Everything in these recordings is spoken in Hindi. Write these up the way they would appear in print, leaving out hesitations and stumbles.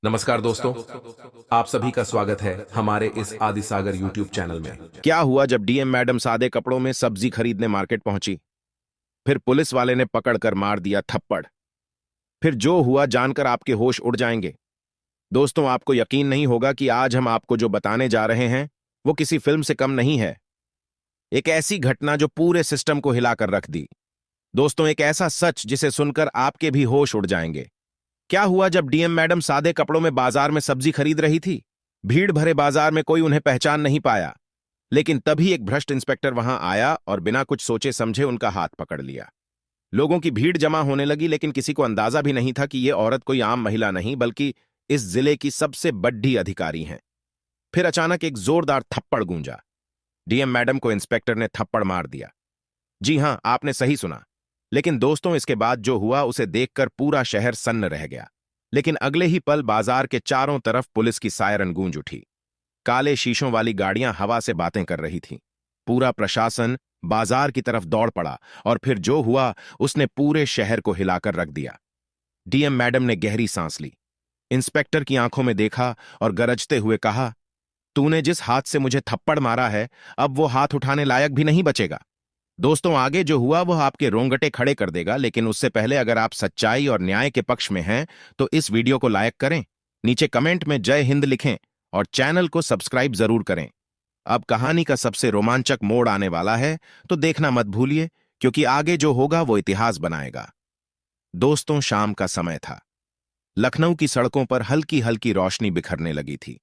नमस्कार दोस्तों, आप सभी का स्वागत है हमारे इस आदि सागर यूट्यूब चैनल में। क्या हुआ जब डीएम मैडम सादे कपड़ों में सब्जी खरीदने मार्केट पहुंची? फिर पुलिस वाले ने पकड़कर मार दिया थप्पड़। फिर जो हुआ जानकर आपके होश उड़ जाएंगे। दोस्तों, आपको यकीन नहीं होगा कि आज हम आपको जो बताने जा रहे हैं वो किसी फिल्म से कम नहीं है। एक ऐसी घटना जो पूरे सिस्टम को हिलाकर रख दी। दोस्तों, एक ऐसा सच जिसे सुनकर आपके भी होश उड़ जाएंगे। क्या हुआ जब डीएम मैडम सादे कपड़ों में बाजार में सब्जी खरीद रही थी? भीड़ भरे बाजार में कोई उन्हें पहचान नहीं पाया, लेकिन तभी एक भ्रष्ट इंस्पेक्टर वहां आया और बिना कुछ सोचे समझे उनका हाथ पकड़ लिया। लोगों की भीड़ जमा होने लगी, लेकिन किसी को अंदाजा भी नहीं था कि यह औरत कोई आम महिला नहीं बल्कि इस जिले की सबसे बड़ी अधिकारी हैं। फिर अचानक एक जोरदार थप्पड़ गूंजा। डीएम मैडम को इंस्पेक्टर ने थप्पड़ मार दिया। जी हां, आपने सही सुना। लेकिन दोस्तों, इसके बाद जो हुआ उसे देखकर पूरा शहर सन्न रह गया। लेकिन अगले ही पल बाजार के चारों तरफ पुलिस की सायरन गूंज उठी। काले शीशों वाली गाड़ियां हवा से बातें कर रही थीं। पूरा प्रशासन बाजार की तरफ दौड़ पड़ा और फिर जो हुआ उसने पूरे शहर को हिलाकर रख दिया। डीएम मैडम ने गहरी सांस ली, इंस्पेक्टर की आंखों में देखा और गरजते हुए कहा, तूने जिस हाथ से मुझे थप्पड़ मारा है, अब वो हाथ उठाने लायक भी नहीं बचेगा। दोस्तों, आगे जो हुआ वह आपके रोंगटे खड़े कर देगा, लेकिन उससे पहले अगर आप सच्चाई और न्याय के पक्ष में हैं तो इस वीडियो को लाइक करें, नीचे कमेंट में जय हिंद लिखें और चैनल को सब्सक्राइब जरूर करें। अब कहानी का सबसे रोमांचक मोड़ आने वाला है, तो देखना मत भूलिए, क्योंकि आगे जो होगा वो इतिहास बनाएगा। दोस्तों, शाम का समय था। लखनऊ की सड़कों पर हल्की हल्की रोशनी बिखरने लगी थी।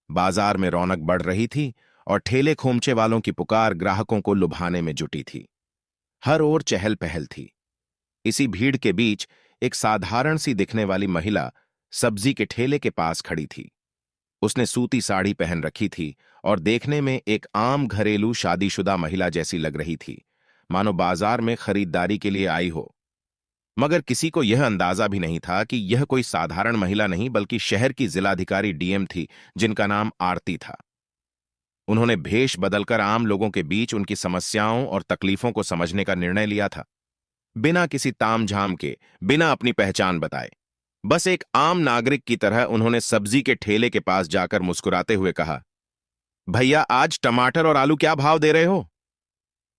बाजार में रौनक बढ़ रही थी और ठेले खोमचे वालों की पुकार ग्राहकों को लुभाने में जुटी थी। हर ओर चहल पहल थी। इसी भीड़ के बीच एक साधारण सी दिखने वाली महिला सब्जी के ठेले के पास खड़ी थी। उसने सूती साड़ी पहन रखी थी और देखने में एक आम घरेलू शादीशुदा महिला जैसी लग रही थी, मानो बाजार में खरीदारी के लिए आई हो। मगर किसी को यह अंदाजा भी नहीं था कि यह कोई साधारण महिला नहीं बल्कि शहर की जिलाधिकारी डीएम थी, जिनका नाम आरती था। उन्होंने भेष बदलकर आम लोगों के बीच उनकी समस्याओं और तकलीफों को समझने का निर्णय लिया था। बिना किसी तामझाम के, बिना अपनी पहचान बताए, बस एक आम नागरिक की तरह उन्होंने सब्जी के ठेले के पास जाकर मुस्कुराते हुए कहा, भैया, आज टमाटर और आलू क्या भाव दे रहे हो?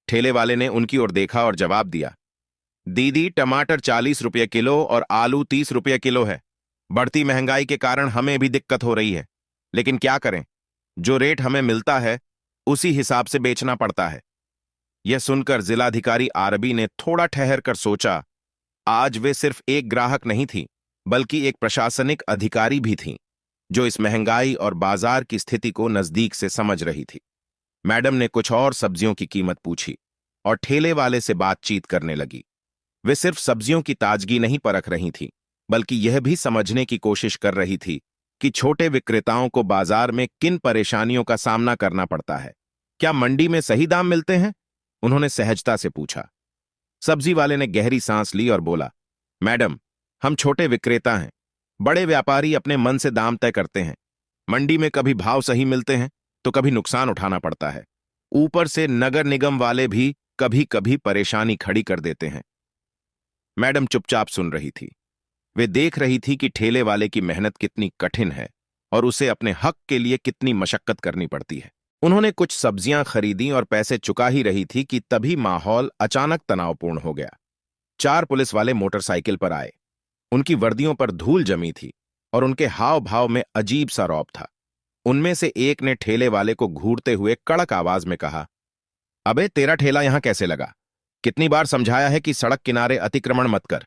ठेले वाले ने उनकी ओर देखा और जवाब दिया, दीदी, टमाटर 40 रुपये किलो और आलू 30 रुपये किलो है। बढ़ती महंगाई के कारण हमें भी दिक्कत हो रही है, लेकिन क्या करें, जो रेट हमें मिलता है उसी हिसाब से बेचना पड़ता है। यह सुनकर जिलाधिकारी आरबी ने थोड़ा ठहर कर सोचा। आज वे सिर्फ एक ग्राहक नहीं थी, बल्कि एक प्रशासनिक अधिकारी भी थीं, जो इस महंगाई और बाजार की स्थिति को नजदीक से समझ रही थी। मैडम ने कुछ और सब्जियों की कीमत पूछी और ठेले वाले से बातचीत करने लगी। वे सिर्फ सब्जियों की ताजगी नहीं परख रही थी, बल्कि यह भी समझने की कोशिश कर रही थी कि छोटे विक्रेताओं को बाजार में किन परेशानियों का सामना करना पड़ता है। क्या मंडी में सही दाम मिलते हैं? उन्होंने सहजता से पूछा। सब्जी वाले ने गहरी सांस ली और बोला, मैडम, हम छोटे विक्रेता हैं। बड़े व्यापारी अपने मन से दाम तय करते हैं। मंडी में कभी भाव सही मिलते हैं तो कभी नुकसान उठाना पड़ता है। ऊपर से नगर निगम वाले भी कभी कभी परेशानी खड़ी कर देते हैं। मैडम चुपचाप सुन रही थी। वे देख रही थी कि ठेले वाले की मेहनत कितनी कठिन है और उसे अपने हक के लिए कितनी मशक्कत करनी पड़ती है। उन्होंने कुछ सब्जियां खरीदी और पैसे चुका ही रही थी कि तभी माहौल अचानक तनावपूर्ण हो गया। 4 पुलिस वाले मोटरसाइकिल पर आए। उनकी वर्दियों पर धूल जमी थी और उनके हाव भाव में अजीब सा रौब था। उनमें से एक ने ठेले वाले को घूरते हुए कड़क आवाज में कहा, अबे, तेरा ठेला यहां कैसे लगा? कितनी बार समझाया है कि सड़क किनारे अतिक्रमण मत कर,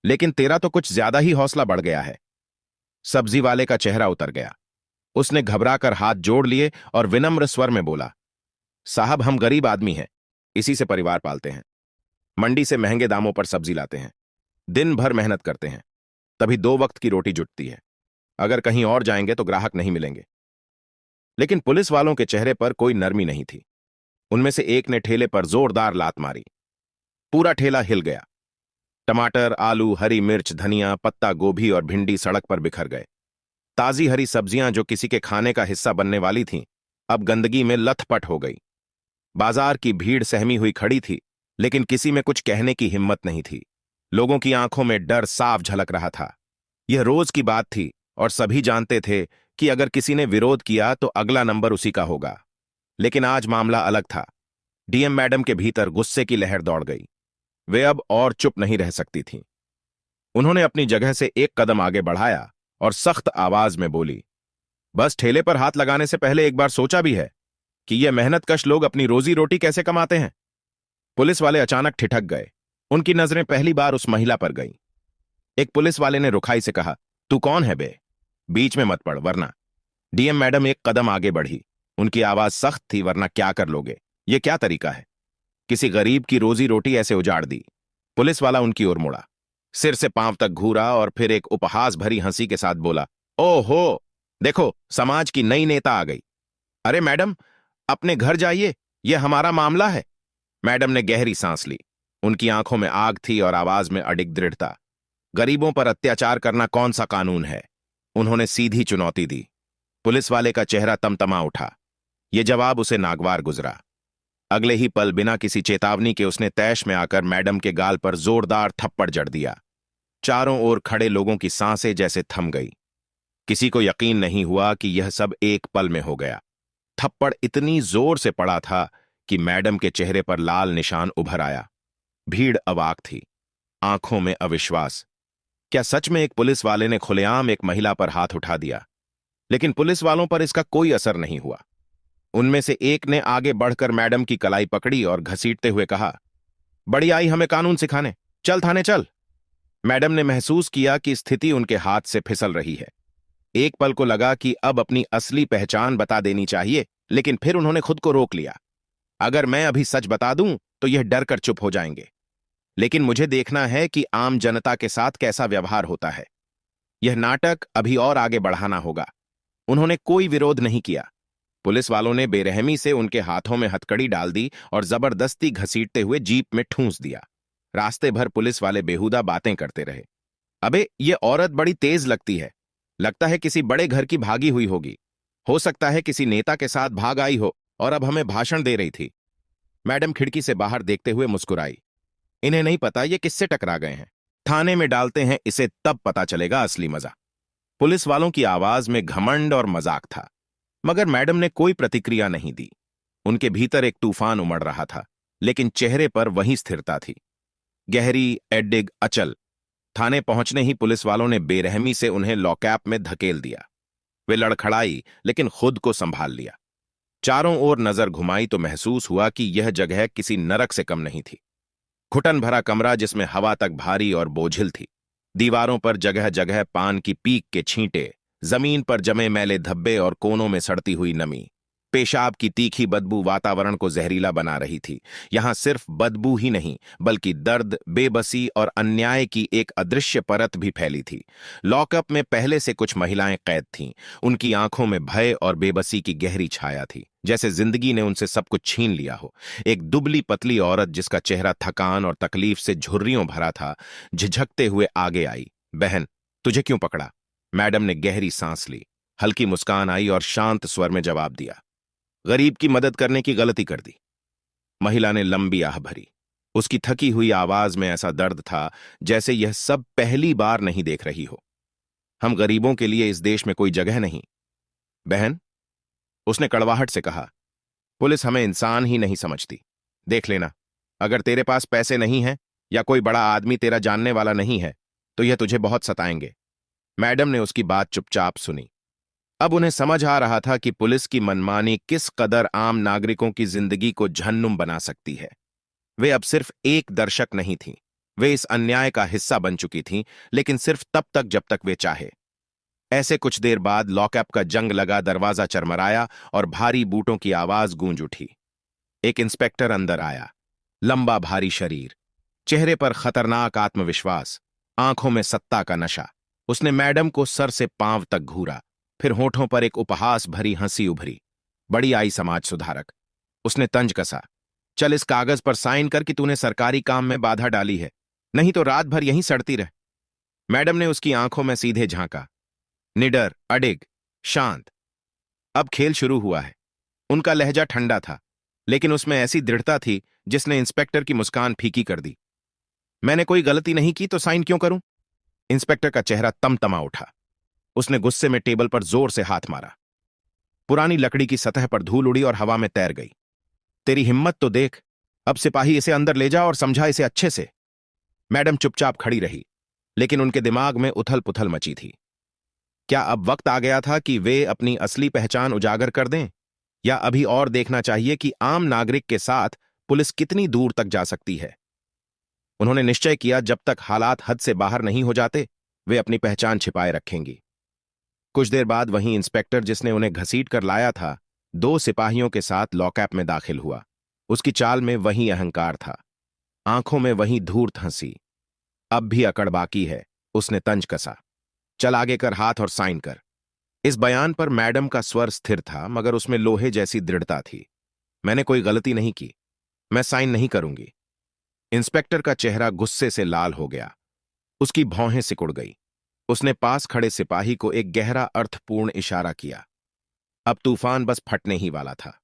लेकिन तेरा तो कुछ ज्यादा ही हौसला बढ़ गया है। सब्जी वाले का चेहरा उतर गया। उसने घबराकर हाथ जोड़ लिए और विनम्र स्वर में बोला, साहब, हम गरीब आदमी हैं, इसी से परिवार पालते हैं। मंडी से महंगे दामों पर सब्जी लाते हैं, दिन भर मेहनत करते हैं, तभी 2 वक्त की रोटी जुटती है। अगर कहीं और जाएंगे तो ग्राहक नहीं मिलेंगे। लेकिन पुलिस वालों के चेहरे पर कोई नरमी नहीं थी। उनमें से एक ने ठेले पर जोरदार लात मारी। पूरा ठेला हिल गया। टमाटर, आलू, हरी मिर्च, धनिया, पत्ता गोभी और भिंडी सड़क पर बिखर गए। ताजी हरी सब्जियां जो किसी के खाने का हिस्सा बनने वाली थीं, अब गंदगी में लथपथ हो गई। बाजार की भीड़ सहमी हुई खड़ी थी, लेकिन किसी में कुछ कहने की हिम्मत नहीं थी। लोगों की आंखों में डर साफ झलक रहा था। यह रोज की बात थी और सभी जानते थे कि अगर किसी ने विरोध किया तो अगला नंबर उसी का होगा। लेकिन आज मामला अलग था। डीएम मैडम के भीतर गुस्से की लहर दौड़ गई। वे अब और चुप नहीं रह सकती थीं। उन्होंने अपनी जगह से एक कदम आगे बढ़ाया और सख्त आवाज में बोली, बस ठेले पर हाथ लगाने से पहले एक बार सोचा भी है कि ये मेहनतकश लोग अपनी रोजी रोटी कैसे कमाते हैं? पुलिस वाले अचानक ठिठक गए। उनकी नजरें पहली बार उस महिला पर गईं। एक पुलिस वाले ने रुखाई से कहा, तू कौन है बे? बीच में मत पड़ वरना। डीएम मैडम एक कदम आगे बढ़ी। उनकी आवाज सख्त थी, वरना क्या कर लोगे? ये क्या तरीका है? किसी गरीब की रोजी रोटी ऐसे उजाड़ दी? पुलिस वाला उनकी ओर मुड़ा, सिर से पांव तक घूरा और फिर एक उपहास भरी हंसी के साथ बोला, ओहो, देखो समाज की नई नेता आ गई। अरे मैडम, अपने घर जाइए, यह हमारा मामला है। मैडम ने गहरी सांस ली। उनकी आंखों में आग थी और आवाज में अडिग दृढ़ता। गरीबों पर अत्याचार करना कौन सा कानून है? उन्होंने सीधी चुनौती दी। पुलिस वाले का चेहरा तमतमा उठा। यह जवाब उसे नागवार गुजरा। अगले ही पल बिना किसी चेतावनी के उसने तैश में आकर मैडम के गाल पर जोरदार थप्पड़ जड़ दिया। चारों ओर खड़े लोगों की सांसें जैसे थम गई। किसी को यकीन नहीं हुआ कि यह सब एक पल में हो गया। थप्पड़ इतनी जोर से पड़ा था कि मैडम के चेहरे पर लाल निशान उभर आया। भीड़ अवाक थी, आंखों में अविश्वास। क्या सच में एक पुलिस वाले ने खुलेआम एक महिला पर हाथ उठा दिया? लेकिन पुलिस वालों पर इसका कोई असर नहीं हुआ। उनमें से एक ने आगे बढ़कर मैडम की कलाई पकड़ी और घसीटते हुए कहा, बड़ी आई हमें कानून सिखाने, चल थाने चल। मैडम ने महसूस किया कि स्थिति उनके हाथ से फिसल रही है। एक पल को लगा कि अब अपनी असली पहचान बता देनी चाहिए, लेकिन फिर उन्होंने खुद को रोक लिया। अगर मैं अभी सच बता दूं तो यह डर कर चुप हो जाएंगे, लेकिन मुझे देखना है कि आम जनता के साथ कैसा व्यवहार होता है। यह नाटक अभी और आगे बढ़ाना होगा। उन्होंने कोई विरोध नहीं किया। पुलिस वालों ने बेरहमी से उनके हाथों में हथकड़ी डाल दी और जबरदस्ती घसीटते हुए जीप में ठूंस दिया। रास्ते भर पुलिस वाले बेहुदा बातें करते रहे। अबे, ये औरत बड़ी तेज लगती है, लगता है किसी बड़े घर की भागी हुई होगी। हो सकता है किसी नेता के साथ भाग आई हो और अब हमें भाषण दे रही थी। मैडम खिड़की से बाहर देखते हुए मुस्कुराई। इन्हें नहीं पता ये किससे टकरा गए हैं। थाने में डालते हैं इसे, तब पता चलेगा असली मजा। पुलिस वालों की आवाज में घमंड और मजाक था, मगर मैडम ने कोई प्रतिक्रिया नहीं दी। उनके भीतर एक तूफान उमड़ रहा था, लेकिन चेहरे पर वही स्थिरता थी, गहरी, एडिग, अचल। थाने पहुंचने ही पुलिस वालों ने बेरहमी से उन्हें लॉकअप में धकेल दिया। वे लड़खड़ाई, लेकिन खुद को संभाल लिया। चारों ओर नजर घुमाई तो महसूस हुआ कि यह जगह किसी नरक से कम नहीं थी। घुटन भरा कमरा जिसमें हवा तक भारी और बोझिल थी। दीवारों पर जगह जगह पान की पीक के छींटे, जमीन पर जमे मैले धब्बे और कोनों में सड़ती हुई नमी। पेशाब की तीखी बदबू वातावरण को जहरीला बना रही थी। यहां सिर्फ बदबू ही नहीं, बल्कि दर्द, बेबसी और अन्याय की एक अदृश्य परत भी फैली थी। लॉकअप में पहले से कुछ महिलाएं कैद थीं। उनकी आंखों में भय और बेबसी की गहरी छाया थी, जैसे जिंदगी ने उनसे सब कुछ छीन लिया हो। एक दुबली पतली औरत जिसका चेहरा थकान और तकलीफ से झुर्रियों भरा था, झिझकते हुए आगे आई। बहन, तुझे क्यों पकड़ा? मैडम ने गहरी सांस ली। हल्की मुस्कान आई और शांत स्वर में जवाब दिया, गरीब की मदद करने की गलती कर दी। महिला ने लंबी आह भरी। उसकी थकी हुई आवाज में ऐसा दर्द था जैसे यह सब पहली बार नहीं देख रही हो। हम गरीबों के लिए इस देश में कोई जगह नहीं। बहन, उसने कड़वाहट से कहा, पुलिस हमें इंसान ही नहीं समझती। देख लेना, अगर तेरे पास पैसे नहीं हैं या कोई बड़ा आदमी तेरा जानने वाला नहीं है तो यह तुझे बहुत सताएंगे। मैडम ने उसकी बात चुपचाप सुनी। अब उन्हें समझ आ रहा था कि पुलिस की मनमानी किस कदर आम नागरिकों की जिंदगी को जहन्नुम बना सकती है। वे अब सिर्फ एक दर्शक नहीं थीं, वे इस अन्याय का हिस्सा बन चुकी थीं, लेकिन सिर्फ तब तक जब तक वे चाहे। ऐसे कुछ देर बाद लॉकअप का जंग लगा दरवाजा चरमराया और भारी बूटों की आवाज गूंज उठी। एक इंस्पेक्टर अंदर आया। लंबा भारी शरीर, चेहरे पर खतरनाक आत्मविश्वास, आंखों में सत्ता का नशा। उसने मैडम को सर से पांव तक घूरा, फिर होठों पर एक उपहास भरी हंसी उभरी। बड़ी आई समाज सुधारक। उसने तंज कसा, चल इस कागज पर साइन कर कि तूने सरकारी काम में बाधा डाली है, नहीं तो रात भर यहीं सड़ती रह। मैडम ने उसकी आंखों में सीधे झांका, निडर, अडिग, शांत। अब खेल शुरू हुआ है। उनका लहजा ठंडा था, लेकिन उसमें ऐसी दृढ़ता थी जिसने इंस्पेक्टर की मुस्कान फीकी कर दी। मैंने कोई गलती नहीं की तो साइन क्यों करूं? इंस्पेक्टर का चेहरा तमतमा उठा। उसने गुस्से में टेबल पर जोर से हाथ मारा। पुरानी लकड़ी की सतह पर धूल उड़ी और हवा में तैर गई। तेरी हिम्मत तो देख, अब सिपाही इसे अंदर ले जा और समझा इसे अच्छे से। मैडम चुपचाप खड़ी रही, लेकिन उनके दिमाग में उथल पुथल मची थी। क्या अब वक्त आ गया था कि वे अपनी असली पहचान उजागर कर दें, या अभी और देखना चाहिए कि आम नागरिक के साथ पुलिस कितनी दूर तक जा सकती है? उन्होंने निश्चय किया, जब तक हालात हद से बाहर नहीं हो जाते वे अपनी पहचान छिपाए रखेंगी। कुछ देर बाद वहीं इंस्पेक्टर, जिसने उन्हें घसीट कर लाया था, 2 सिपाहियों के साथ लॉकअप में दाखिल हुआ। उसकी चाल में वही अहंकार था, आंखों में वही धूर्त हंसी। अब भी अकड़ बाकी है, उसने तंज कसा। चल आगे कर हाथ और साइन कर। इस बयान पर मैडम का स्वर स्थिर था, मगर उसमें लोहे जैसी दृढ़ता थी। मैंने कोई गलती नहीं की, मैं साइन नहीं करूंगी। इंस्पेक्टर का चेहरा गुस्से से लाल हो गया, उसकी भौहें सिकुड़ गई। उसने पास खड़े सिपाही को एक गहरा अर्थपूर्ण इशारा किया। अब तूफान बस फटने ही वाला था।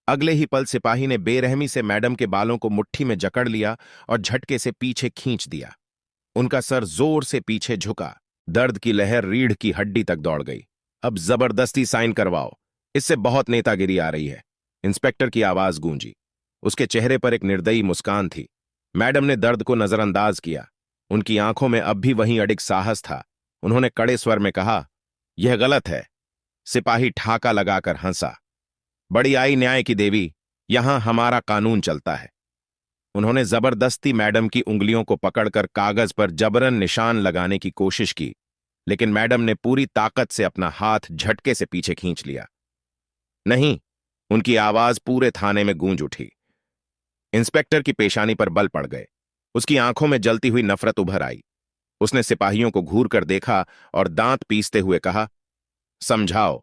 अगले ही पल सिपाही ने बेरहमी से मैडम के बालों को मुट्ठी में जकड़ लिया और झटके से पीछे खींच दिया। उनका सर जोर से पीछे झुका, दर्द की लहर रीढ़ की हड्डी तक दौड़ गई। अब जबरदस्ती साइन करवाओ, इससे बहुत नेतागिरी आ रही है, इंस्पेक्टर की आवाज गूंजी। उसके चेहरे पर एक निर्दयी मुस्कान थी। मैडम ने दर्द को नजरअंदाज किया, उनकी आंखों में अब भी वही अडिग साहस था। उन्होंने कड़े स्वर में कहा, यह गलत है। सिपाही ठाका लगाकर हंसा। बड़ी आई न्याय की देवी, यहां हमारा कानून चलता है। उन्होंने जबरदस्ती मैडम की उंगलियों को पकड़कर कागज पर जबरन निशान लगाने की कोशिश की, लेकिन मैडम ने पूरी ताकत से अपना हाथ झटके से पीछे खींच लिया। नहीं, उनकी आवाज पूरे थाने में गूंज उठी। इंस्पेक्टर की पेशानी पर बल पड़ गए, उसकी आंखों में जलती हुई नफरत उभर आई। उसने सिपाहियों को घूर कर देखा और दांत पीसते हुए कहा, समझाओ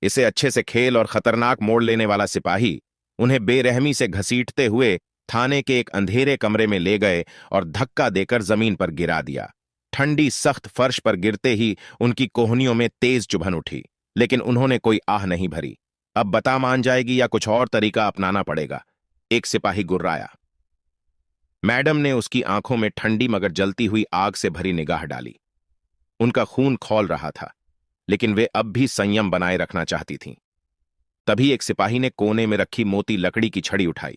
इसे अच्छे से। खेल और खतरनाक मोड़ लेने वाला सिपाही उन्हें बेरहमी से घसीटते हुए थाने के एक अंधेरे कमरे में ले गए और धक्का देकर जमीन पर गिरा दिया। ठंडी सख्त फर्श पर गिरते ही उनकी कोहनियों में तेज चुभन उठी, लेकिन उन्होंने कोई आह नहीं भरी। अब बता मान जाएगी या कुछ और तरीका अपनाना पड़ेगा? एक सिपाही गुर्राया। मैडम ने उसकी आंखों में ठंडी मगर जलती हुई आग से भरी निगाह डाली। उनका खून खौल रहा था, लेकिन वे अब भी संयम बनाए रखना चाहती थीं। तभी एक सिपाही ने कोने में रखी मोटी लकड़ी की छड़ी उठाई।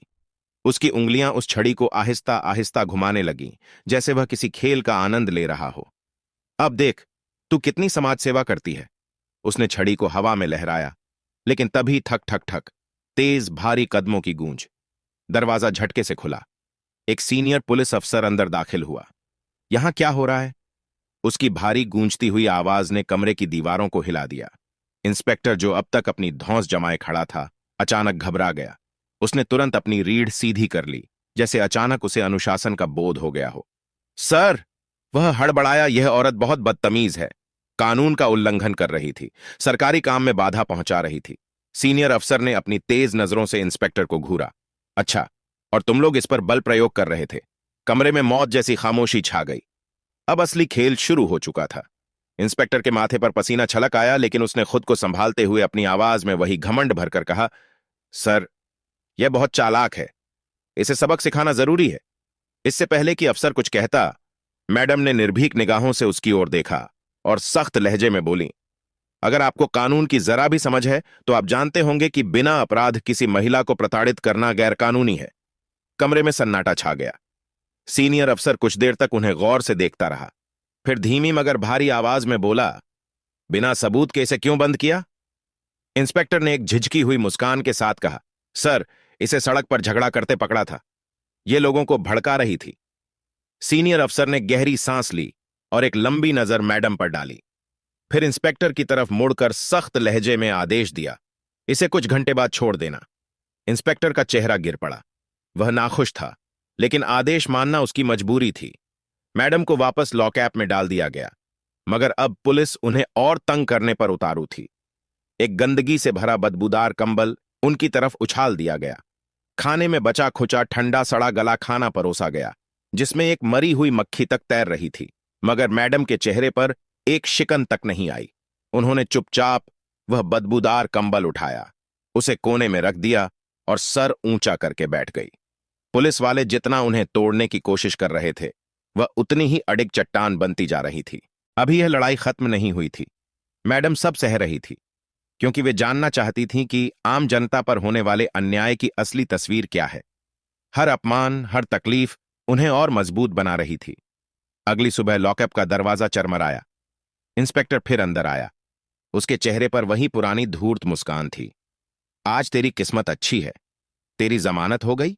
उसकी उंगलियां उस छड़ी को आहिस्ता आहिस्ता घुमाने लगीं, जैसे वह किसी खेल का आनंद ले रहा हो। अब देख, तू कितनी समाज सेवा करती है। उसने छड़ी को हवा में लहराया, लेकिन तभी ठक ठक ठक, तेज भारी कदमों की गूंज। दरवाजा झटके से खुला। एक सीनियर पुलिस अफसर अंदर दाखिल हुआ। यहां क्या हो रहा है? उसकी भारी गूंजती हुई आवाज ने कमरे की दीवारों को हिला दिया। इंस्पेक्टर, जो अब तक अपनी धौंस जमाए खड़ा था, अचानक घबरा गया। उसने तुरंत अपनी रीढ़ सीधी कर ली, जैसे अचानक उसे अनुशासन का बोध हो गया हो। सर, वह हड़बड़ाया, यह औरत बहुत बदतमीज है, कानून का उल्लंघन कर रही थी, सरकारी काम में बाधा पहुंचा रही थी। सीनियर अफसर ने अपनी तेज नजरों से इंस्पेक्टर को घूरा। अच्छा, और तुम लोग इस पर बल प्रयोग कर रहे थे? कमरे में मौत जैसी खामोशी छा गई। अब असली खेल शुरू हो चुका था। इंस्पेक्टर के माथे पर पसीना छलक आया, लेकिन उसने खुद को संभालते हुए अपनी आवाज में वही घमंड भरकर कहा, सर, यह बहुत चालाक है, इसे सबक सिखाना जरूरी है। इससे पहले कि अफसर कुछ कहता, मैडम ने निर्भीक निगाहों से उसकी ओर देखा और सख्त लहजे में बोली, अगर आपको कानून की जरा भी समझ है तो आप जानते होंगे कि बिना अपराध किसी महिला को प्रताड़ित करना गैरकानूनी है। कमरे में सन्नाटा छा गया। सीनियर अफसर कुछ देर तक उन्हें गौर से देखता रहा, फिर धीमी मगर भारी आवाज में बोला, बिना सबूत के इसे क्यों बंद किया? इंस्पेक्टर ने एक झिझकी हुई मुस्कान के साथ कहा, सर, इसे सड़क पर झगड़ा करते पकड़ा था, ये लोगों को भड़का रही थी। सीनियर अफसर ने गहरी सांस ली और एक लंबी नजर मैडम पर डाली, फिर इंस्पेक्टर की तरफ मुड़कर सख्त लहजे में आदेश दिया, इसे कुछ घंटे बाद छोड़ देना। इंस्पेक्टर का चेहरा गिर पड़ा। वह नाखुश था, लेकिन आदेश मानना उसकी मजबूरी थी। मैडम को वापस लॉकअप में डाल दिया गया, मगर अब पुलिस उन्हें और तंग करने पर उतारू थी। एक गंदगी से भरा बदबूदार कंबल उनकी तरफ उछाल दिया गया। खाने में बचा खुचा ठंडा सड़ा गला खाना परोसा गया, जिसमें एक मरी हुई मक्खी तक तैर रही थी, मगर मैडम के चेहरे पर एक शिकन तक नहीं आई। उन्होंने चुपचाप वह बदबूदार कंबल उठाया, उसे कोने में रख दिया और सर ऊंचा करके बैठ गई। पुलिस वाले जितना उन्हें तोड़ने की कोशिश कर रहे थे, वह उतनी ही अडिग चट्टान बनती जा रही थी। अभी यह लड़ाई खत्म नहीं हुई थी। मैडम सब सह रही थी, क्योंकि वे जानना चाहती थीं कि आम जनता पर होने वाले अन्याय की असली तस्वीर क्या है। हर अपमान, हर तकलीफ उन्हें और मजबूत बना रही थी। अगली सुबह लॉकअप का दरवाजा चरमराया। इंस्पेक्टर फिर अंदर आया। उसके चेहरे पर वही पुरानी धूर्त मुस्कान थी। आज तेरी किस्मत अच्छी है, तेरी जमानत हो गई।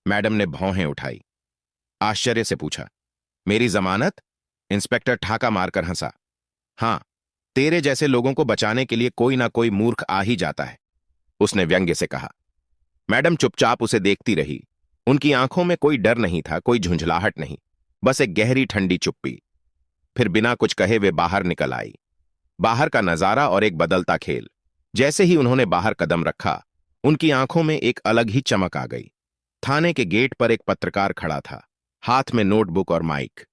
मैडम ने भौहें उठाई। आश्चर्य से पूछा, मेरी जमानत? इंस्पेक्टर ठाका मारकर हंसा। हां, तेरे जैसे लोगों को बचाने के लिए कोई ना कोई मूर्ख आ ही जाता है, उसने व्यंग्य से कहा। मैडम चुपचाप उसे देखती रही। उनकी आंखों में कोई डर नहीं था, कोई झुंझलाहट नहीं, बस एक गहरी ठंडी चुप्पी। फिर बिना कुछ कहे वे बाहर निकल आई। बाहर का नजारा और एक बदलता खेल। जैसे ही उन्होंने बाहर कदम रखा, उनकी आंखों में एक अलग ही चमक आ गई। थाने के गेट पर एक पत्रकार खड़ा था, हाथ में नोटबुक और माइक,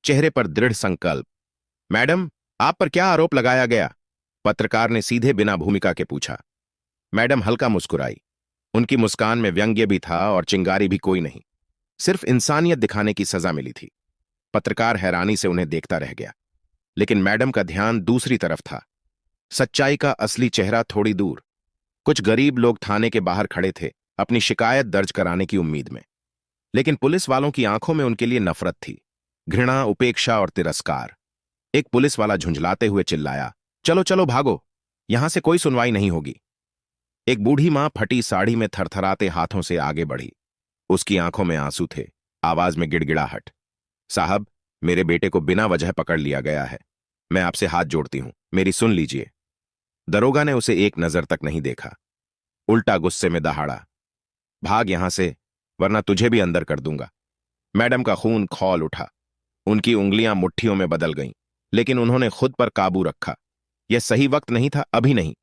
चेहरे पर दृढ़ संकल्प। मैडम, आप पर क्या आरोप लगाया गया? पत्रकार ने सीधे बिना भूमिका के पूछा। मैडम हल्का मुस्कुराई। उनकी मुस्कान में व्यंग्य भी था और चिंगारी भी कोई नहीं, सिर्फ इंसानियत दिखाने की सजा मिली थी। पत्रकार हैरानी से उन्हें देखता रह गया, लेकिन मैडम का ध्यान दूसरी तरफ था। सच्चाई का असली चेहरा थोड़ी दूर। कुछ गरीब लोग थाने के बाहर खड़े थे, अपनी शिकायत दर्ज कराने की उम्मीद में, लेकिन पुलिस वालों की आंखों में उनके लिए नफरत थी, घृणा, उपेक्षा और तिरस्कार। एक पुलिस वाला झुंझलाते हुए चिल्लाया, चलो चलो भागो, यहां से कोई सुनवाई नहीं होगी। एक बूढ़ी मां फटी साड़ी में थरथराते हाथों से आगे बढ़ी। उसकी आंखों में आंसू थे, आवाज में गिड़गिड़ाहट। साहब, मेरे बेटे को बिना वजह पकड़ लिया गया है, मैं आपसे हाथ जोड़ती हूं, मेरी सुन लीजिए। दरोगा ने उसे एक नजर तक नहीं देखा, उल्टा गुस्से में दहाड़ा, भाग यहां से, वरना तुझे भी अंदर कर दूंगा। मैडम का खून खौल उठा। उनकी उंगलियां मुट्ठियों में बदल गईं, लेकिन उन्होंने खुद पर काबू रखा। यह सही वक्त नहीं था, अभी नहीं।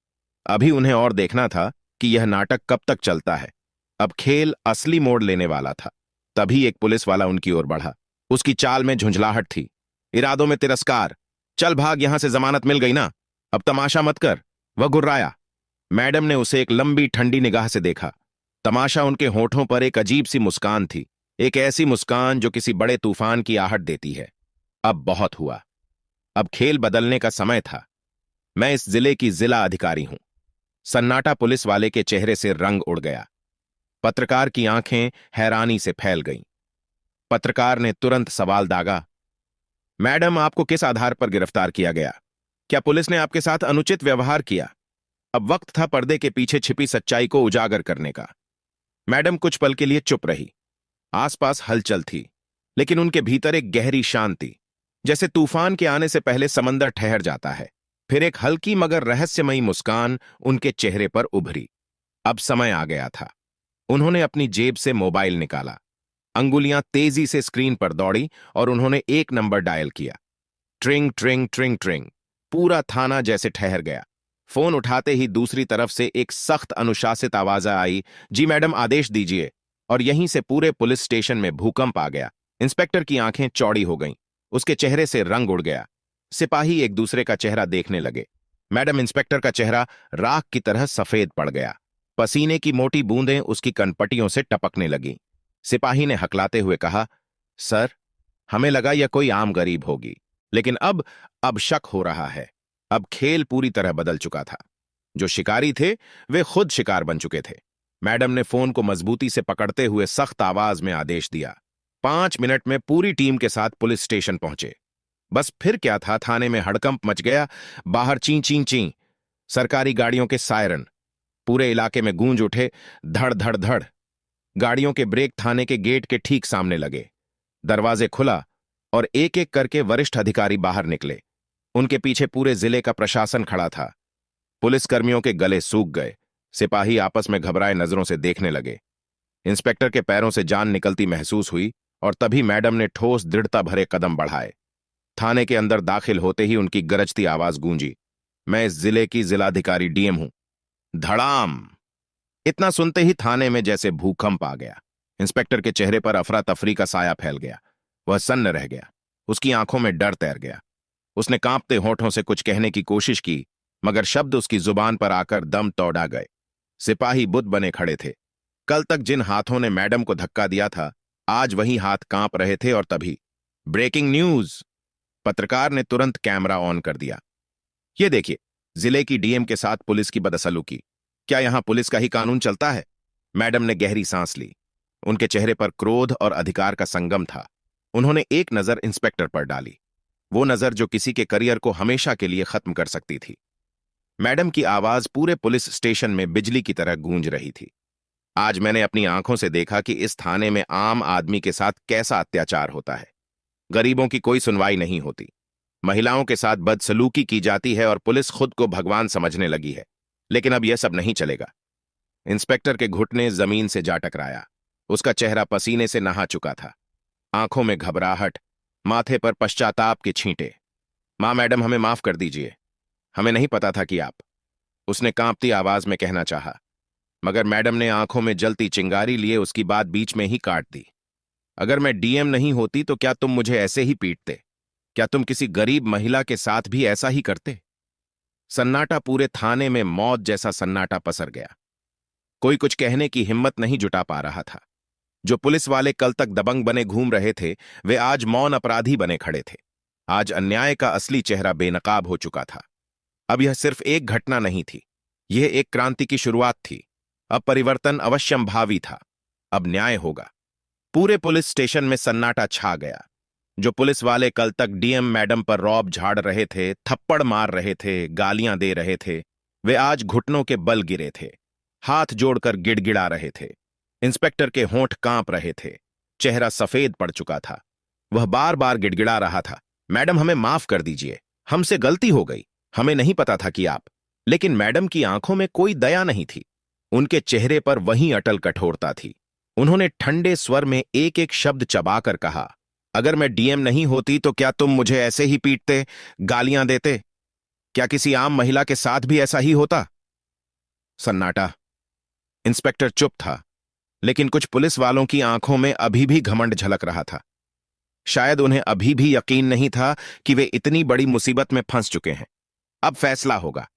अभी उन्हें और देखना था कि यह नाटक कब तक चलता है। अब खेल असली मोड़ लेने वाला था। तभी एक पुलिस वाला उनकी ओर बढ़ा। उसकी चाल में झुंझलाहट थी, इरादों में तिरस्कार। चल भाग यहां से, जमानत मिल गई ना, अब तमाशा मत कर। वह गुर्राया। मैडम ने उसे एक लंबी ठंडी निगाह से देखा। तमाशा उनके होठों पर एक अजीब सी मुस्कान थी, एक ऐसी मुस्कान जो किसी बड़े तूफान की आहट देती है। अब बहुत हुआ, अब खेल बदलने का समय था। मैं इस जिले की जिला अधिकारी हूं। सन्नाटा पुलिस वाले के चेहरे से रंग उड़ गया। पत्रकार की आंखें हैरानी से फैल गईं। पत्रकार ने तुरंत सवाल दागा, मैडम, आपको किस आधार पर गिरफ्तार किया गया? क्या पुलिस ने आपके साथ अनुचित व्यवहार किया? अब वक्त था पर्दे के पीछे छिपी सच्चाई को उजागर करने का। मैडम कुछ पल के लिए चुप रही। आसपास हलचल थी, लेकिन उनके भीतर एक गहरी शांति, जैसे तूफान के आने से पहले समंदर ठहर जाता है। फिर एक हल्की मगर रहस्यमयी मुस्कान उनके चेहरे पर उभरी। अब समय आ गया था। उन्होंने अपनी जेब से मोबाइल निकाला। अंगुलियां तेजी से स्क्रीन पर दौड़ी और उन्होंने एक नंबर डायल किया। ट्रिंग ट्रिंग ट्रिंग ट्रिंग। पूरा थाना जैसे ठहर गया। फोन उठाते ही दूसरी तरफ से एक सख्त अनुशासित आवाज आई, जी मैडम, आदेश दीजिए। और यहीं से पूरे पुलिस स्टेशन में भूकंप आ गया। इंस्पेक्टर की आंखें चौड़ी हो गईं, उसके चेहरे से रंग उड़ गया। सिपाही एक दूसरे का चेहरा देखने लगे। मैडम, इंस्पेक्टर का चेहरा राख की तरह सफेद पड़ गया। पसीने की मोटी बूंदें उसकी कनपटियों से टपकने लगीं। सिपाही ने हकलाते हुए कहा, सर, हमें लगा यह कोई आम गरीब होगी, लेकिन अब शक हो रहा है। अब खेल पूरी तरह बदल चुका था। जो शिकारी थे वे खुद शिकार बन चुके थे। मैडम ने फोन को मजबूती से पकड़ते हुए सख्त आवाज में आदेश दिया। 5 मिनट में पूरी टीम के साथ पुलिस स्टेशन पहुंचे। बस फिर क्या था, थाने में हड़कंप मच गया। बाहर ची ची ची, सरकारी गाड़ियों के सायरन पूरे इलाके में गूंज उठे। धड़ धड़ धड़, गाड़ियों के ब्रेक थाने के गेट के ठीक सामने लगे। दरवाजे खुला और एक एक करके वरिष्ठ अधिकारी बाहर निकले। उनके पीछे पूरे जिले का प्रशासन खड़ा था। पुलिसकर्मियों के गले सूख गए। सिपाही आपस में घबराए नजरों से देखने लगे। इंस्पेक्टर के पैरों से जान निकलती महसूस हुई और तभी मैडम ने ठोस दृढ़ता भरे कदम बढ़ाए। थाने के अंदर दाखिल होते ही उनकी गरजती आवाज गूंजी, मैं इस जिले की जिलाधिकारी डीएम हूं। धड़ाम! इतना सुनते ही थाने में जैसे भूकंप आ गया। इंस्पेक्टर के चेहरे पर अफरा तफरी का साया फैल गया। वह सन्न रह गया। उसकी आंखों में डर तैर गया। उसने कांपते होठों से कुछ कहने की कोशिश की, मगर शब्द उसकी जुबान पर आकर दम तोड़ा गए। सिपाही बुत बने खड़े थे। कल तक जिन हाथों ने मैडम को धक्का दिया था, आज वही हाथ कांप रहे थे। और तभी ब्रेकिंग न्यूज! पत्रकार ने तुरंत कैमरा ऑन कर दिया। ये देखिए, जिले की डीएम के साथ पुलिस की बदसलूकी। क्या यहां पुलिस का ही कानून चलता है? मैडम ने गहरी सांस ली। उनके चेहरे पर क्रोध और अधिकार का संगम था। उन्होंने एक नजर इंस्पेक्टर पर डाली, वो नजर जो किसी के करियर को हमेशा के लिए खत्म कर सकती थी। मैडम की आवाज पूरे पुलिस स्टेशन में बिजली की तरह गूंज रही थी। आज मैंने अपनी आंखों से देखा कि इस थाने में आम आदमी के साथ कैसा अत्याचार होता है। गरीबों की कोई सुनवाई नहीं होती, महिलाओं के साथ बदसलूकी की जाती है और पुलिस खुद को भगवान समझने लगी है। लेकिन अब यह सब नहीं चलेगा। इंस्पेक्टर के घुटने जमीन से जा टकराया। उसका चेहरा पसीने से नहा चुका था, आंखों में घबराहट, माथे पर पश्चाताप के छींटे। मां, मैडम, हमें माफ कर दीजिए, हमें नहीं पता था कि आप, उसने कांपती आवाज में कहना चाहा, मगर मैडम ने आंखों में जलती चिंगारी लिए उसकी बात बीच में ही काट दी। अगर मैं डीएम नहीं होती तो क्या तुम मुझे ऐसे ही पीटते? क्या तुम किसी गरीब महिला के साथ भी ऐसा ही करते? सन्नाटा, पूरे थाने में मौत जैसा सन्नाटा पसर गया। कोई कुछ कहने की हिम्मत नहीं जुटा पा रहा था। जो पुलिस वाले कल तक दबंग बने घूम रहे थे, वे आज मौन अपराधी बने खड़े थे। आज अन्याय का असली चेहरा बेनकाब हो चुका था। अब यह सिर्फ एक घटना नहीं थी, यह एक क्रांति की शुरुआत थी। अब परिवर्तन अवश्यंभावी था। अब न्याय होगा। पूरे पुलिस स्टेशन में सन्नाटा छा गया। जो पुलिस वाले कल तक डीएम मैडम पर रौब झाड़ रहे थे, थप्पड़ मार रहे थे, गालियां दे रहे थे, वे आज घुटनों के बल गिरे थे, हाथ जोड़कर गिड़गिड़ा रहे थे। इंस्पेक्टर के होंठ कांप रहे थे, चेहरा सफेद पड़ चुका था। वह बार बार गिड़गिड़ा रहा था, मैडम, हमें माफ कर दीजिए, हमसे गलती हो गई, हमें नहीं पता था कि आप। लेकिन मैडम की आंखों में कोई दया नहीं थी, उनके चेहरे पर वही अटल कठोरता थी। उन्होंने ठंडे स्वर में एक एक शब्द चबाकर कहा, अगर मैं डीएम नहीं होती तो क्या तुम मुझे ऐसे ही पीटते, गालियां देते? क्या किसी आम महिला के साथ भी ऐसा ही होता? सन्नाटा। इंस्पेक्टर चुप था, लेकिन कुछ पुलिस वालों की आंखों में अभी भी घमंड झलक रहा था। शायद उन्हें अभी भी यकीन नहीं था कि वे इतनी बड़ी मुसीबत में फंस चुके हैं। अब फैसला होगा।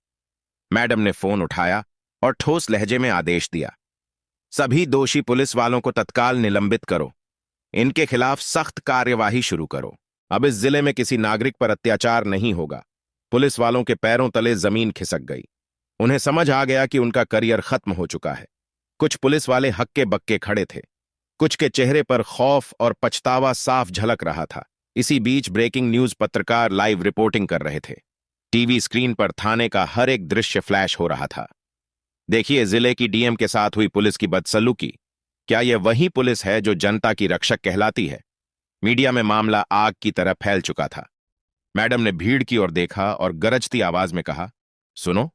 मैडम ने फोन उठाया और ठोस लहजे में आदेश दिया, सभी दोषी पुलिस वालों को तत्काल निलंबित करो, इनके खिलाफ सख्त कार्यवाही शुरू करो। अब इस जिले में किसी नागरिक पर अत्याचार नहीं होगा। पुलिस वालों के पैरों तले जमीन खिसक गई। उन्हें समझ आ गया कि उनका करियर खत्म हो चुका है। कुछ पुलिस वाले हक्के बक्के खड़े थे, कुछ के चेहरे पर खौफ और पछतावा साफ झलक रहा था। इसी बीच ब्रेकिंग न्यूज पत्रकार लाइव रिपोर्टिंग कर रहे थे। टीवी स्क्रीन पर थाने का हर एक दृश्य फ्लैश हो रहा था। देखिए, जिले की डीएम के साथ हुई पुलिस की बदसलूकी। क्या यह वही पुलिस है जो जनता की रक्षक कहलाती है? मीडिया में मामला आग की तरह फैल चुका था। मैडम ने भीड़ की ओर देखा और गरजती आवाज में कहा, सुनो,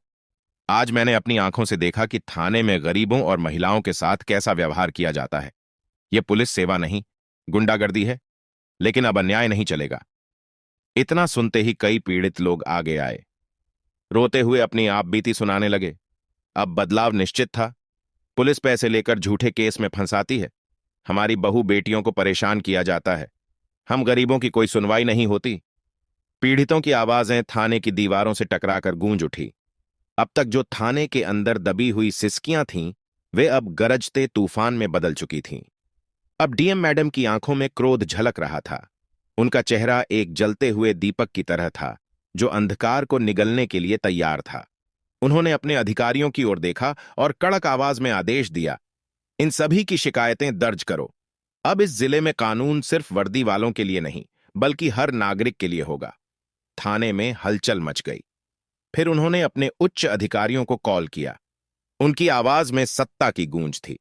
आज मैंने अपनी आंखों से देखा कि थाने में गरीबों और महिलाओं के साथ कैसा व्यवहार किया जाता है। यह पुलिस सेवा नहीं, गुंडागर्दी है। लेकिन अब अन्याय नहीं चलेगा। इतना सुनते ही कई पीड़ित लोग आगे आए, रोते हुए अपनी आप बीती सुनाने लगे। अब बदलाव निश्चित था। पुलिस पैसे लेकर झूठे केस में फंसाती है, हमारी बहू बेटियों को परेशान किया जाता है, हम गरीबों की कोई सुनवाई नहीं होती। पीड़ितों की आवाजें थाने की दीवारों से टकराकर गूंज उठी। अब तक जो थाने के अंदर दबी हुई सिसकियां थीं, वे अब गरजते तूफान में बदल चुकी थीं। अब डीएम मैडम की आंखों में क्रोध झलक रहा था। उनका चेहरा एक जलते हुए दीपक की तरह था, जो अंधकार को निगलने के लिए तैयार था। उन्होंने अपने अधिकारियों की ओर देखा और कड़क आवाज में आदेश दिया, इन सभी की शिकायतें दर्ज करो। अब इस जिले में कानून सिर्फ वर्दी वालों के लिए नहीं, बल्कि हर नागरिक के लिए होगा। थाने में हलचल मच गई। फिर उन्होंने अपने उच्च अधिकारियों को कॉल किया। उनकी आवाज में सत्ता की गूंज थी,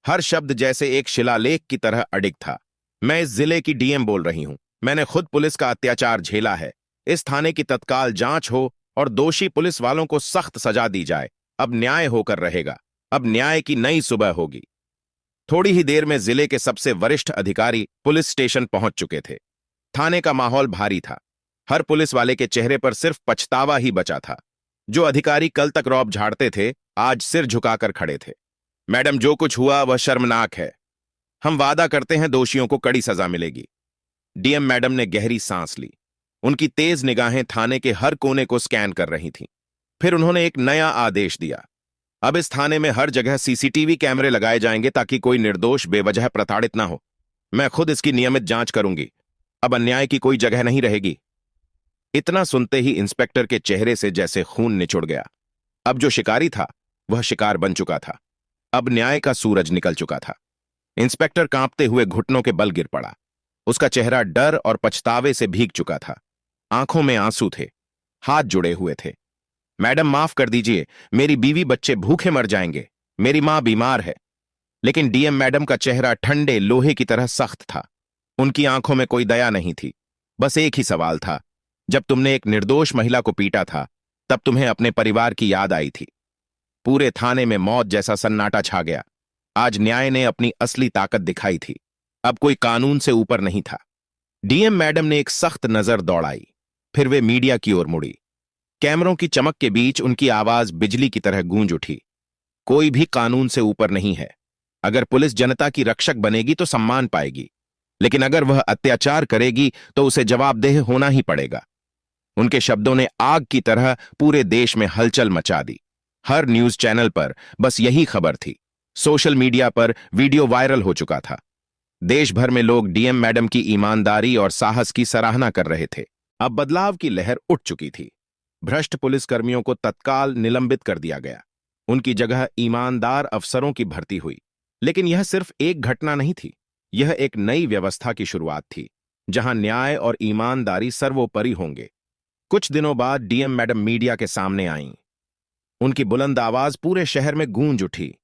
हर शब्द जैसे एक शिलालेख की तरह अडिग था। मैं इस जिले की डीएम बोल रही हूं। मैंने खुद पुलिस का अत्याचार झेला है। इस थाने की तत्काल जांच हो और दोषी पुलिस वालों को सख्त सजा दी जाए। अब न्याय होकर रहेगा। अब न्याय की नई सुबह होगी। थोड़ी ही देर में जिले के सबसे वरिष्ठ अधिकारी पुलिस स्टेशन पहुंच चुके थे। थाने का माहौल भारी था। हर पुलिस वाले के चेहरे पर सिर्फ पछतावा ही बचा था। जो अधिकारी कल तक रौब झाड़ते थे, आज सिर झुकाकर खड़े थे। मैडम, जो कुछ हुआ वह शर्मनाक है। हम वादा करते हैं दोषियों को कड़ी सजा मिलेगी। डीएम मैडम ने गहरी सांस ली। उनकी तेज निगाहें थाने के हर कोने को स्कैन कर रही थीं। फिर उन्होंने एक नया आदेश दिया। अब इस थाने में हर जगह सीसीटीवी कैमरे लगाए जाएंगे ताकि कोई निर्दोष बेवजह प्रताड़ित ना हो। मैं खुद इसकी नियमित जांच करूंगी। अब अन्याय की कोई जगह नहीं रहेगी। इतना सुनते ही इंस्पेक्टर के चेहरे से जैसे खून निचुड़ गया। अब जो शिकारी था वह शिकार बन चुका था। अब न्याय का सूरज निकल चुका था। इंस्पेक्टर कांपते हुए घुटनों के बल गिर पड़ा। उसका चेहरा डर और पछतावे से भीग चुका था। आंखों में आंसू थे, हाथ जुड़े हुए थे। मैडम माफ कर दीजिए, मेरी बीवी बच्चे भूखे मर जाएंगे, मेरी मां बीमार है। लेकिन डीएम मैडम का चेहरा ठंडे लोहे की तरह सख्त था। उनकी आंखों में कोई दया नहीं थी। बस एक ही सवाल था, जब तुमने एक निर्दोष महिला को पीटा था तब तुम्हें अपने परिवार की याद आई थी। पूरे थाने में मौत जैसा सन्नाटा छा गया। आज न्याय ने अपनी असली ताकत दिखाई थी। अब कोई कानून से ऊपर नहीं था। डीएम मैडम ने एक सख्त नजर दौड़ाई, फिर वे मीडिया की ओर मुड़ी। कैमरों की चमक के बीच उनकी आवाज बिजली की तरह गूंज उठी। कोई भी कानून से ऊपर नहीं है। अगर पुलिस जनता की रक्षक बनेगी तो सम्मान पाएगी, लेकिन अगर वह अत्याचार करेगी तो उसे जवाबदेह होना ही पड़ेगा। उनके शब्दों ने आग की तरह पूरे देश में हलचल मचा दी। हर न्यूज चैनल पर बस यही खबर थी। सोशल मीडिया पर वीडियो वायरल हो चुका था। देश भर में लोग डीएम मैडम की ईमानदारी और साहस की सराहना कर रहे थे। अब बदलाव की लहर उठ चुकी थी। भ्रष्ट पुलिसकर्मियों को तत्काल निलंबित कर दिया गया। उनकी जगह ईमानदार अफसरों की भर्ती हुई। लेकिन यह सिर्फ एक घटना नहीं थी, यह एक नई व्यवस्था की शुरुआत थी, जहां न्याय और ईमानदारी सर्वोपरि होंगे। कुछ दिनों बाद डीएम मैडम मीडिया के सामने आईं। उनकी बुलंद आवाज पूरे शहर में गूंज उठी।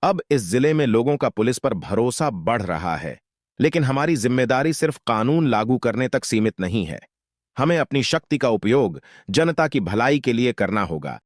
अब इस जिले में लोगों का पुलिस पर भरोसा बढ़ रहा है, लेकिन हमारी जिम्मेदारी सिर्फ कानून लागू करने तक सीमित नहीं है। हमें अपनी शक्ति का उपयोग जनता की भलाई के लिए करना होगा,